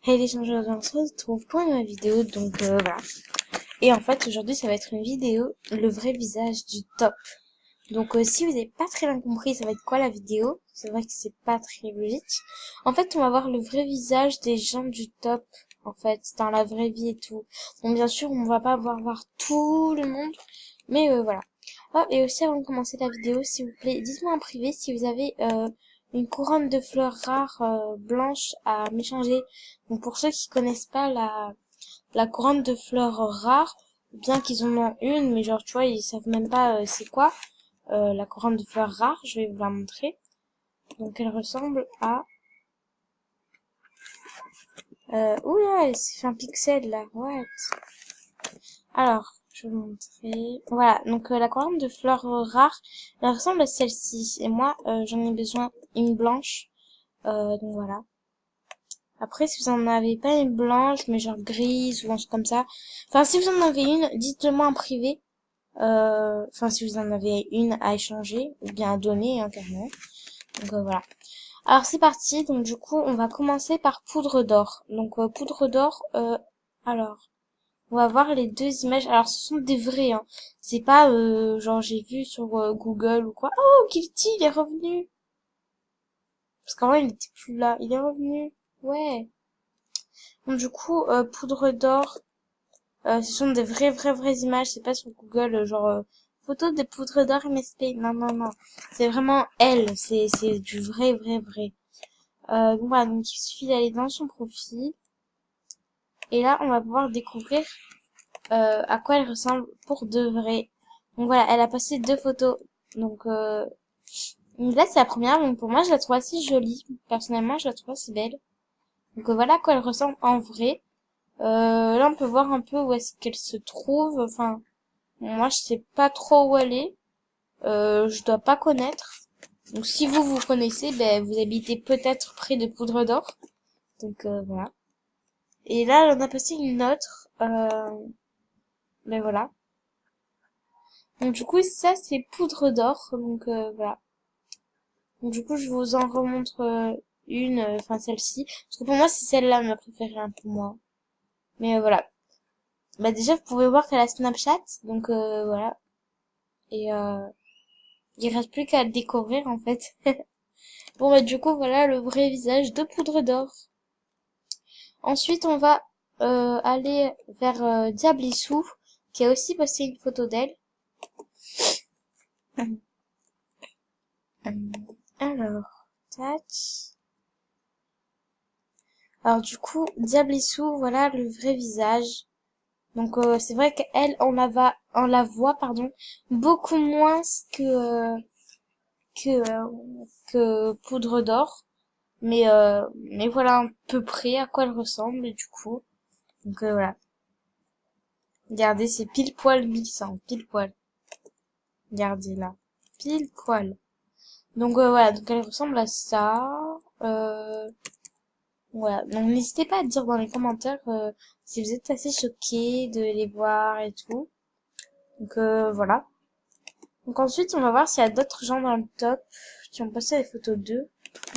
Hey les changeurs, on se retrouve pour une nouvelle vidéo, donc voilà. Et en fait, aujourd'hui, ça va être une vidéo, le vrai visage du top. Donc si vous n'avez pas très bien compris, ça va être quoi la vidéo? C'est vrai que c'est pas très logique. En fait, on va voir le vrai visage des gens du top, en fait, dans la vraie vie et tout. Bon, bien sûr, on va pas voir tout le monde, mais voilà. Oh, et aussi, avant de commencer la vidéo, s'il vous plaît, dites-moi en privé si vous avez une couronne de fleurs rares blanches à m'échanger. Donc pour ceux qui connaissent pas la couronne de fleurs rares, bien qu'ils en ont une, mais genre tu vois, ils savent même pas c'est quoi la couronne de fleurs rares, je vais vous la montrer. Donc elle ressemble à oula, elle s'est fait un pixel là. What? Alors, je vais vous montrer. Voilà, donc la couronne de fleurs rares, elle ressemble à celle-ci. Et moi, j'en ai besoin une blanche. Donc voilà. Après, si vous en avez pas une blanche, mais genre grise ou un truc comme ça. Enfin, si vous en avez une, dites-le moi en privé. Enfin, si vous en avez une à échanger, ou bien à donner, hein, carrément. Donc voilà. Alors c'est parti. Donc du coup, on va commencer par poudre d'or. Donc poudre d'or. Alors, on va voir les deux images. Alors ce sont des vrais, hein. C'est pas genre j'ai vu sur Google ou quoi. Oh, Kilty, il est revenu. Parce qu'en vrai, il était plus là. Il est revenu. Ouais. Donc du coup, poudre d'or, ce sont des vraies images. C'est pas sur Google, genre photo de poudre d'or MSP. Non, non, non. C'est vraiment elle. C'est du vrai. Donc voilà, donc il suffit d'aller dans son profil. Et là, on va pouvoir découvrir à quoi elle ressemble pour de vrai. Donc voilà, elle a passé deux photos. Donc là, c'est la première. Donc pour moi, je la trouve assez jolie. Personnellement, je la trouve assez belle. Donc voilà à quoi elle ressemble en vrai. Là, on peut voir un peu où est-ce qu'elle se trouve. Enfin, moi, je sais pas trop où elle est. Je dois pas connaître. Donc, si vous connaissez, ben, vous habitez peut-être près de Poudre d'Or. Donc, voilà. Et là, on a passé une autre. Ben voilà. Donc, du coup, ça, c'est Poudre d'Or. Donc, voilà. Donc, du coup, je vous en remontre une. Enfin, celle-ci. Parce que pour moi, c'est celle-là ma préférée, un peu moins. Mais voilà. Bah, déjà, vous pouvez voir qu'elle a Snapchat. Donc, voilà. Et il reste plus qu'à le découvrir en fait. Bon bah du coup voilà le vrai visage de poudre d'or. Ensuite on va aller vers Diablissou qui a aussi posté une photo d'elle. Alors, tac. Alors du coup Diablissou voilà le vrai visage. Donc c'est vrai qu'elle on la voit pardon beaucoup moins que que poudre d'or. Mais voilà à peu près à quoi elle ressemble, du coup. Donc, voilà. Regardez, c'est pile poil 1100, pile poil. Regardez là. Pile poil. Donc, voilà. Donc, elle ressemble à ça. Euh, voilà. Donc, n'hésitez pas à dire dans les commentaires, si vous êtes assez choqués de les voir et tout. Donc, voilà. Donc, ensuite, on va voir s'il y a d'autres gens dans le top qui ont posté des photos d'eux.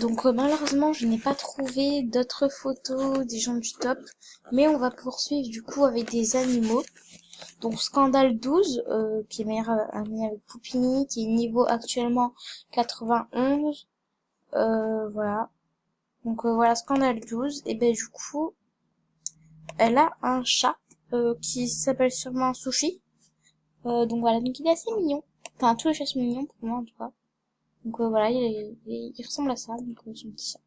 Donc malheureusement, je n'ai pas trouvé d'autres photos des gens du top, mais on va poursuivre du coup avec des animaux. Donc Scandale 12, qui est meilleur ami avec Poupini, qui est niveau actuellement 91. Voilà. Donc voilà, Scandale 12. Et ben du coup, elle a un chat qui s'appelle sûrement Sushi. Donc voilà, donc il est assez mignon. Enfin, tous les chats sont mignons pour moi en tout cas. Donc voilà, il ressemble à ça, donc son petit chat.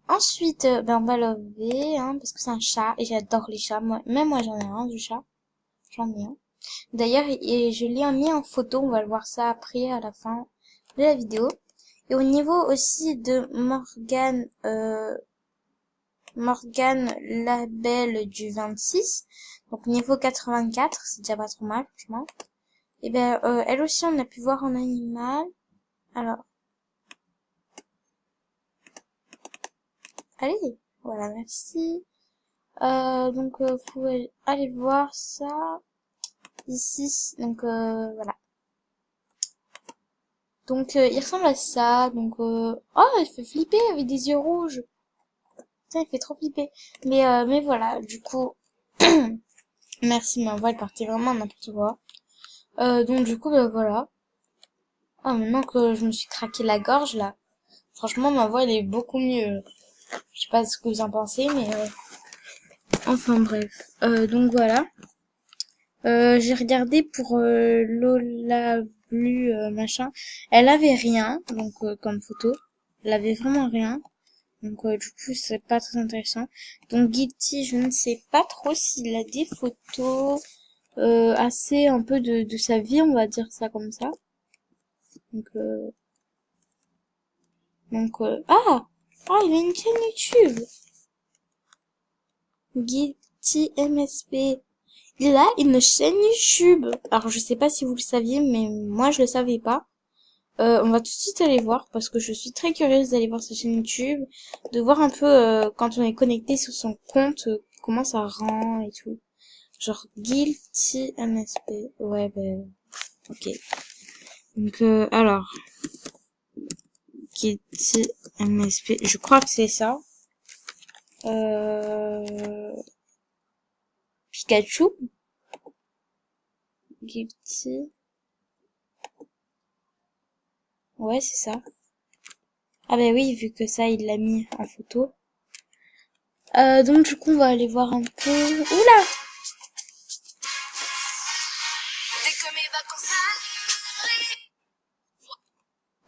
Ensuite, ben on va l'enlever, hein, parce que c'est un chat et j'adore les chats. Moi, même moi j'en ai un du chat, j'en ai un. D'ailleurs, et je l'ai mis en photo, on va le voir ça après à la fin de la vidéo. Et au niveau aussi de Morgane Label du 26, donc niveau 84, c'est déjà pas trop mal, franchement. Et ben elle aussi on a pu voir en animal. Alors, allez, voilà, merci. Donc vous pouvez aller voir ça ici. Donc voilà. Donc il ressemble à ça. Donc oh, elle fait flipper avec des yeux rouges. Putain, il fait trop flipper. Mais voilà, du coup, merci, ma voix, elle partait vraiment n'importe quoi. Donc du coup, bah voilà. Ah, maintenant que je me suis craqué la gorge, là, franchement, ma voix, elle est beaucoup mieux. Je sais pas ce que vous en pensez, mais enfin bref. Donc voilà. J'ai regardé pour Lola Blue machin. Elle avait rien, donc comme photo. Elle avait vraiment rien. Donc du coup c'est pas très intéressant. Donc Guilty, je ne sais pas trop s'il a des photos assez un peu de sa vie, on va dire ça comme ça. Donc il a une chaîne YouTube. Guilty MSP. Il a une chaîne YouTube. Alors je sais pas si vous le saviez, mais moi je le savais pas. On va tout de suite aller voir parce que je suis très curieuse d'aller voir sa chaîne YouTube, de voir un peu quand on est connecté sur son compte comment ça rend et tout. Genre Guilty MSP. Ouais ben ok. Donc alors Guilty MSP, je crois que c'est ça. Pikachu. Guilty. Ouais c'est ça. Ah ben oui, vu que ça il l'a mis en photo. Donc du coup on va aller voir un peu. Oula!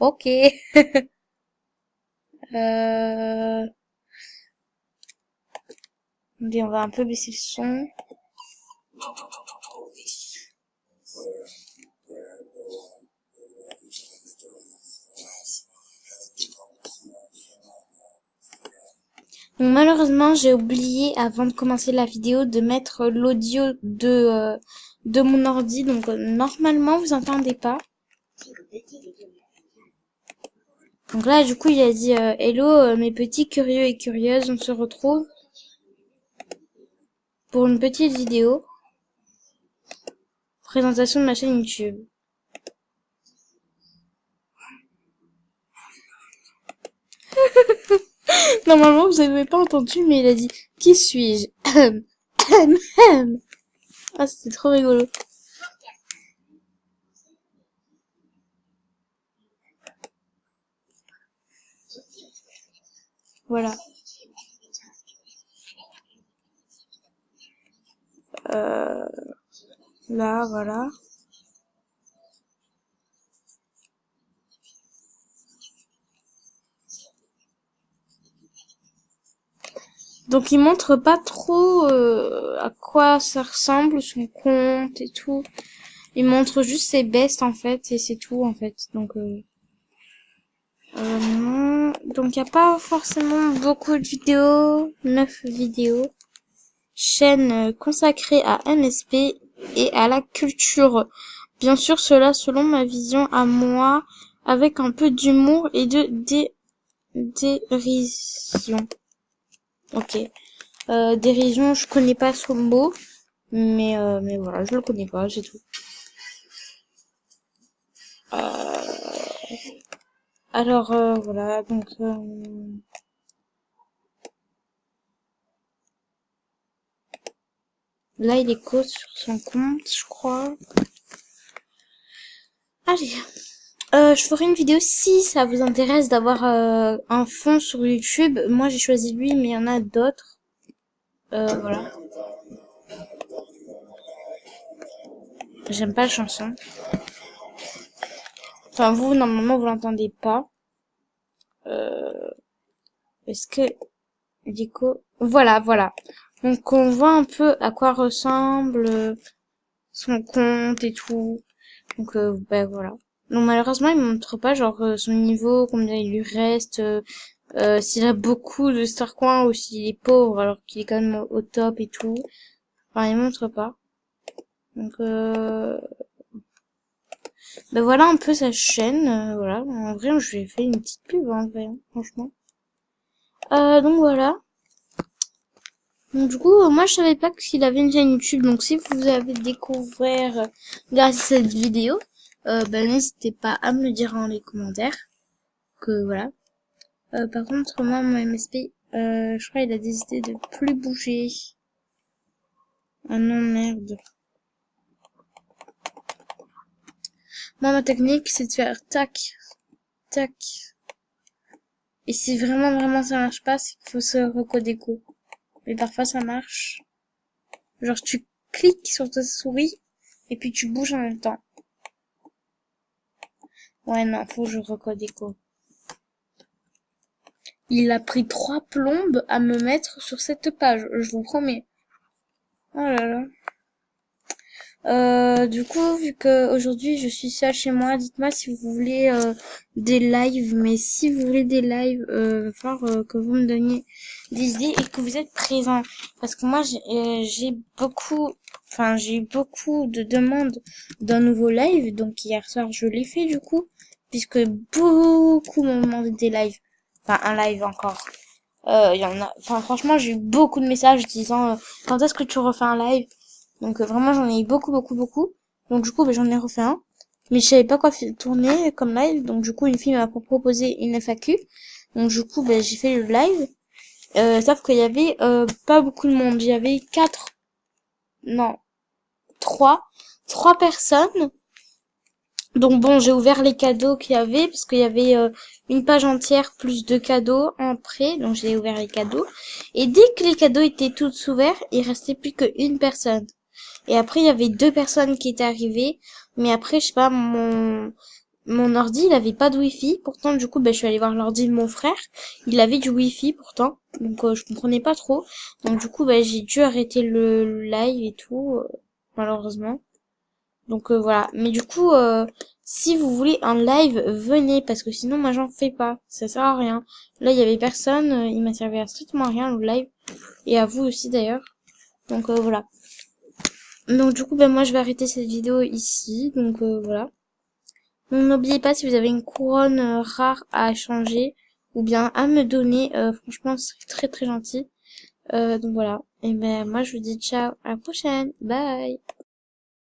Ok. Euh... on va un peu baisser le son. Donc, malheureusement, j'ai oublié avant de commencer la vidéo de mettre l'audio de mon ordi. Donc normalement, vous entendez pas. Donc là, du coup, il a dit hello mes petits curieux et curieuses, on se retrouve pour une petite vidéo. Présentation de ma chaîne YouTube. Normalement, vous avez pas entendu, mais il a dit qui suis-je? Ah, c'était trop rigolo. Voilà. Euh, là, voilà. Donc il montre pas trop à quoi ça ressemble son compte et tout. Il montre juste ses bests en fait et c'est tout en fait. Donc non. Donc il y a pas forcément beaucoup de vidéos, 9 vidéos. Chaîne consacrée à MSP et à la culture. Bien sûr cela selon ma vision à moi avec un peu d'humour et de dérision. Ok. Dérision, je connais pas ce mot, mais voilà, je le connais pas, c'est tout. Alors voilà, donc là il est cause sur son compte, je crois. Allez, je ferai une vidéo si ça vous intéresse d'avoir un fond sur YouTube. Moi j'ai choisi lui, mais il y en a d'autres. Voilà. J'aime pas la chanson. Enfin vous normalement vous l'entendez pas. Est-ce que Dico, voilà. Donc on voit un peu à quoi ressemble son compte et tout. Donc ben voilà. Donc malheureusement il montre pas genre son niveau, combien il lui reste, s'il a beaucoup de star coins ou s'il est pauvre alors qu'il est quand même au top et tout. Enfin il montre pas. Donc ben voilà un peu sa chaîne. Voilà. En vrai je lui ai fait une petite pub en vrai, hein, franchement. Donc voilà. Donc du coup, moi je savais pas qu'il avait une chaîne YouTube, donc si vous avez découvert grâce à cette vidéo, ben n'hésitez pas à me le dire dans les commentaires. Que voilà. Par contre, moi mon MSP, Je crois qu'il a décidé de plus bouger. Ah non, merde. Moi, ma technique, c'est de faire tac, tac. Et si vraiment ça marche pas, c'est qu'il faut se recoder go. Mais parfois ça marche. Genre tu cliques sur ta souris et puis tu bouges en même temps. Ouais non, faut que je recode go. Il a pris 3 plombes à me mettre sur cette page, je vous promets. Oh là là. Du coup, vu que aujourd'hui je suis seule chez moi, dites-moi si vous voulez des lives, mais si vous voulez des lives, va falloir que vous me donniez des idées et que vous êtes présents. Parce que moi j'ai eu beaucoup de demandes d'un nouveau live, donc hier soir je l'ai fait du coup, puisque beaucoup m'ont demandé des lives. Enfin un live encore. Il y en a, enfin franchement j'ai eu beaucoup de messages disant quand est-ce que tu refais un live? Donc vraiment j'en ai eu beaucoup. Donc du coup j'en ai refait un. Mais je savais pas quoi tourner comme live. Donc du coup une fille m'a proposé une FAQ. Donc du coup j'ai fait le live. Sauf qu'il y avait pas beaucoup de monde. Il y avait non, trois personnes. Donc bon j'ai ouvert les cadeaux qu'il y avait parce qu'il y avait une page entière plus de cadeaux en prêt. Donc j'ai ouvert les cadeaux. Et dès que les cadeaux étaient tous ouverts, il restait plus qu'une personne. Et après, il y avait 2 personnes qui étaient arrivées. Mais après, je sais pas, mon ordi, il avait pas de wifi. Pourtant, du coup, je suis allée voir l'ordi de mon frère. Il avait du wifi, pourtant. Donc, je comprenais pas trop. Donc, du coup, j'ai dû arrêter le live et tout, malheureusement. Donc, voilà. Mais du coup, si vous voulez un live, venez. Parce que sinon, moi, j'en fais pas. Ça sert à rien. Là, il y avait personne. Il m'a servi à strictement rien, le live. Et à vous aussi, d'ailleurs. Donc, voilà. Donc du coup moi je vais arrêter cette vidéo ici, donc voilà. Donc n'oubliez pas si vous avez une couronne rare à changer ou bien à me donner, franchement ce serait très gentil. Donc voilà, et moi je vous dis ciao, à la prochaine, bye.